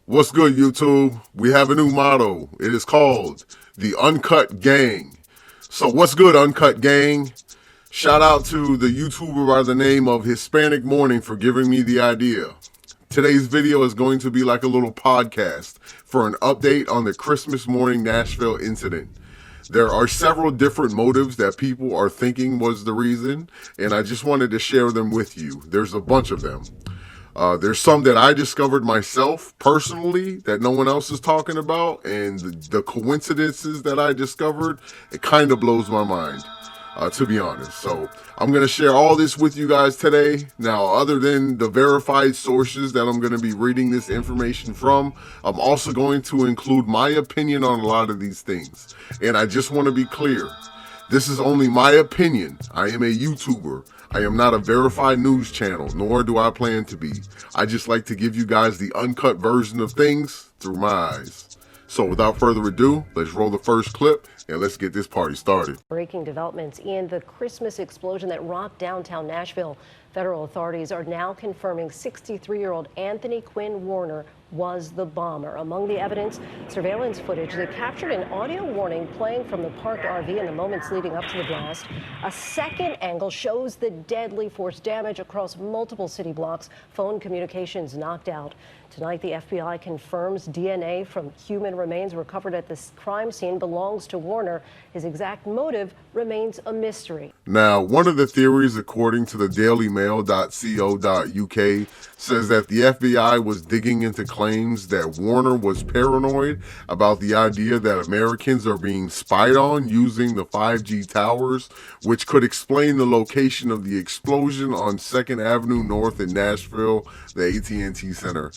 What's good, YouTube? We have a new motto. It is called the Uncut Gang. So what's good, Uncut Gang? Shout out to the YouTuber by the name of Hispanic Morning for giving me the idea. Today's video is going to be like a little podcast for an update on the Christmas morning Nashville incident. There are several different motives that people are thinking was the reason, and I just wanted to share them with you. There's a bunch of them. There's some that I discovered myself personally that no one else is talking about, and the coincidences that I discovered, it kind of blows my mind, to be honest. So I'm going to share all this with you guys today. Now, other than the verified sources that I'm going to be reading this information from, I'm also going to include my opinion on a lot of these things. And I just want to be clear. This is only my opinion. I am a YouTuber. I am not a verified news channel, nor do I plan to be. I just like to give you guys the uncut version of things through my eyes. So without further ado, let's roll the first clip and let's get this party started. Breaking developments in the Christmas explosion that rocked downtown Nashville. Federal authorities are now confirming 63-year-old Anthony Quinn Warner was the bomber. Among the evidence, surveillance footage that captured an audio warning playing from the parked RV in the moments leading up to the blast. A second angle shows the deadly force damage across multiple city blocks, phone communications knocked out. Tonight, the FBI confirms DNA from human remains recovered at this crime scene belongs to Warner. His exact motive remains a mystery. Now, one of the theories, according to the dailymail.co.uk, says that the FBI was digging into claims that Warner was paranoid about the idea that Americans are being spied on using the 5G towers, which could explain the location of the explosion on 2nd Avenue North in Nashville, the At&T Center.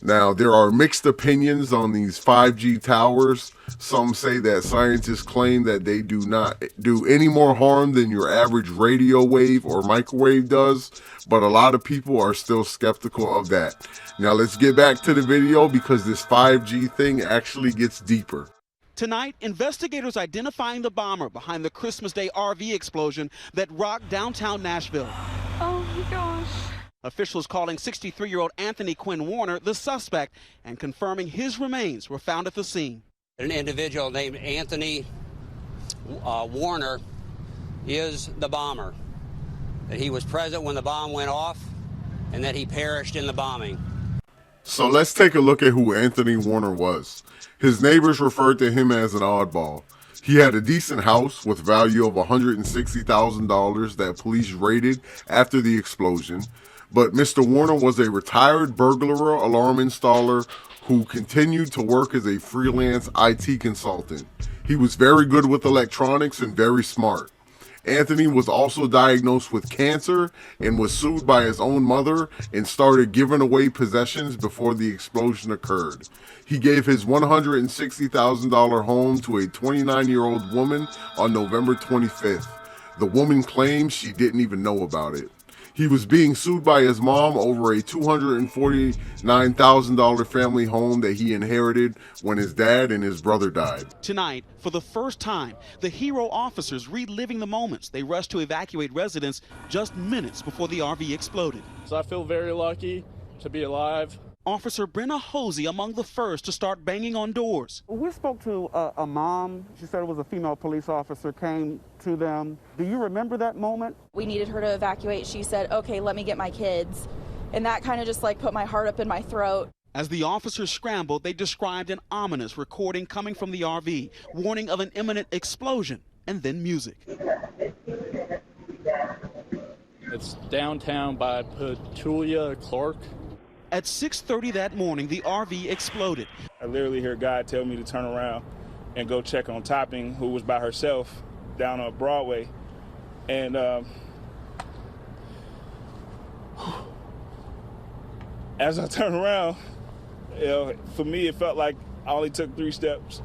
Now, there are mixed opinions on these 5G towers. Some say that scientists claim that they do not do any more harm than your average radio wave or microwave does, but a lot of people are still skeptical of that. Now, let's get back to the video because this 5G thing actually gets deeper. Tonight, investigators identifying the bomber behind the Christmas Day RV explosion that rocked downtown Nashville. Oh my gosh. Officials calling 63-year-old Anthony Quinn Warner the suspect and confirming his remains were found at the scene. An individual named Anthony Warner is the bomber. That he was present when the bomb went off and that he perished in the bombing. So let's take a look at who Anthony Warner was. His neighbors referred to him as an oddball. He had a decent house with value of $160,000 that police raided after the explosion. But Mr. Warner was a retired burglar alarm installer who continued to work as a freelance IT consultant. He was very good with electronics and very smart. Anthony was also diagnosed with cancer and was sued by his own mother and started giving away possessions before the explosion occurred. He gave his $160,000 home to a 29-year-old woman on November 25th. The woman claims she didn't even know about it. He was being sued by his mom over a $249,000 family home that he inherited when his dad and his brother died. Tonight, for the first time, the hero officers reliving the moments they rushed to evacuate residents just minutes before the RV exploded. So I feel very lucky to be alive. Officer Brenna Hosey among the first to start banging on doors. We spoke to a mom. She said it was a female police officer came to them. Do you remember that moment? We needed her to evacuate. She said, okay, let me get my kids. And that kind of just like put my heart up in my throat. As the officers scrambled, they described an ominous recording coming from the RV, warning of an imminent explosion, and then music. It's downtown by Petulia Clark. At 6:30 that morning, the RV exploded. I literally heard God tell me to turn around and go check on Topping, who was by herself down on Broadway. And as I turned around, for me, it felt like I only took 3 steps.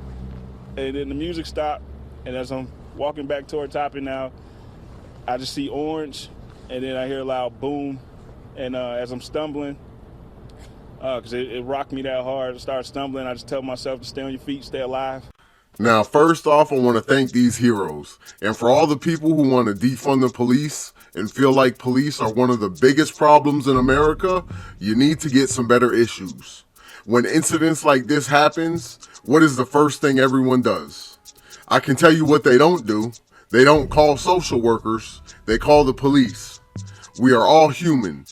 And then the music stopped. And as I'm walking back toward Topping now, I just see orange. And then I hear a loud boom. And as I'm stumbling, because it rocked me that hard. I started stumbling. I just tell myself to stay on your feet, stay alive. Now, first off, I want to thank these heroes. And for all the people who want to defund the police and feel like police are one of the biggest problems in America, you need to get some better issues. When incidents like this happens, what is the first thing everyone does? I can tell you what they don't do. They don't call social workers. They call the police. We are all human.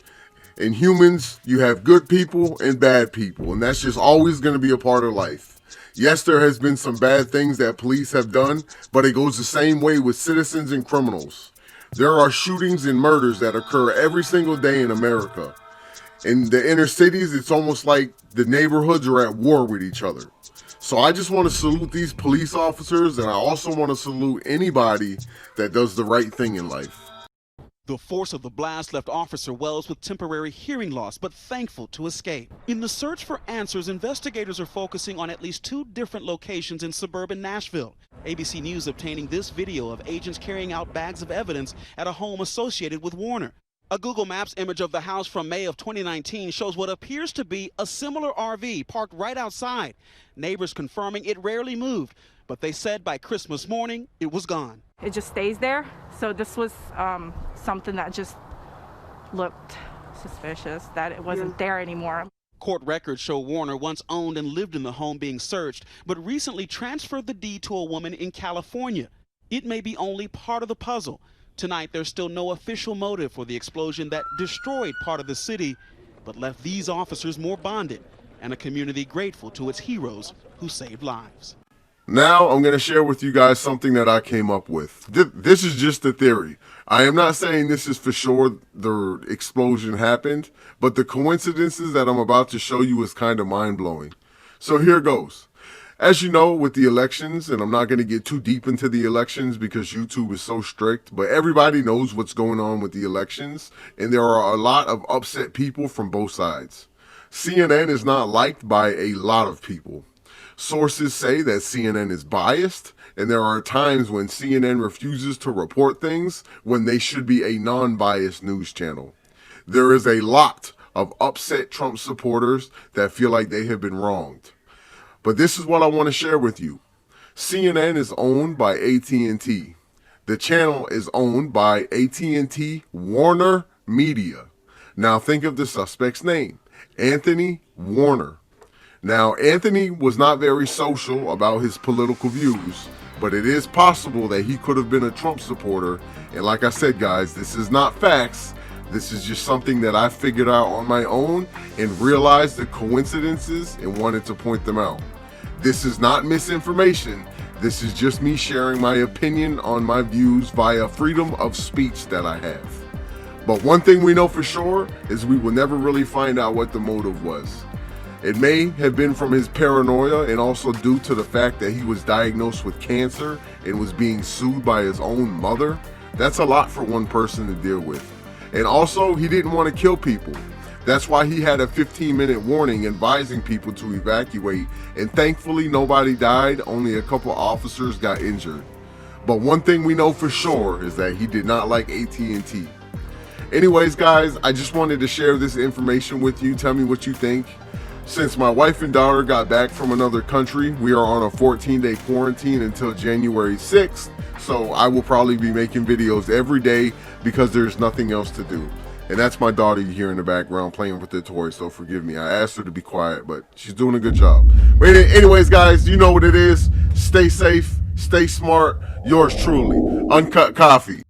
In humans, you have good people and bad people, and that's just always going to be a part of life. Yes, there has been some bad things that police have done, but it goes the same way with citizens and criminals. There are shootings and murders that occur every single day in America. In the inner cities, it's almost like the neighborhoods are at war with each other. So I just want to salute these police officers, and I also want to salute anybody that does the right thing in life. The force of the blast left Officer Wells with temporary hearing loss, but thankful to escape. In the search for answers, investigators are focusing on at least 2 different locations in suburban Nashville. ABC News obtaining this video of agents carrying out bags of evidence at a home associated with Warner. A Google Maps image of the house from May of 2019 shows what appears to be a similar RV parked right outside. Neighbors confirming it rarely moved, but they said by Christmas morning it was gone. It just stays there. So this was something that just looked suspicious, that it wasn't there anymore. Court records show Warner once owned and lived in the home being searched, but recently transferred the deed to a woman in California. It may be only part of the puzzle. Tonight, there's still no official motive for the explosion that destroyed part of the city, but left these officers more bonded and a community grateful to its heroes who saved lives. Now I'm going to share with you guys something that I came up with. This is just a theory. I am not saying this is for sure the explosion happened, but the coincidences that I'm about to show you is kind of mind-blowing. So here goes. As you know, with the elections, and I'm not going to get too deep into the elections because YouTube is so strict, but everybody knows what's going on with the elections, and there are a lot of upset people from both sides. CNN is not liked by a lot of people. Sources say that CNN is biased, and there are times when CNN refuses to report things when they should be a non-biased news channel. There is a lot of upset Trump supporters that feel like they have been wronged. But this is what I want to share with you. CNN is owned by At&T. The channel is owned by At&T Warner Media. Now think of the suspect's name, Anthony Warner. Now, Anthony was not very social about his political views, but it is possible that he could have been a Trump supporter. And like I said, guys, this is not facts. This is just something that I figured out on my own and realized the coincidences and wanted to point them out. This is not misinformation. This is just me sharing my opinion on my views via freedom of speech that I have. But one thing we know for sure is we will never really find out what the motive was. It may have been from his paranoia and also due to the fact that he was diagnosed with cancer and was being sued by his own mother. That's a lot for one person to deal with. And also, he didn't want to kill people. That's why he had a 15-minute warning advising people to evacuate, and thankfully nobody died, only a couple officers got injured. But one thing we know for sure is that he did not like At&T. Anyways, guys, I just wanted to share this information with you. Tell me what you think. Since my wife and daughter got back from another country, we are on a 14-day quarantine until January 6th. So I will probably be making videos every day because there's nothing else to do. And that's my daughter you hear in the background playing with the toys, so forgive me. I asked her to be quiet, but she's doing a good job. But anyways, guys, you know what it is. Stay safe, stay smart. Yours truly, Uncut Coffee.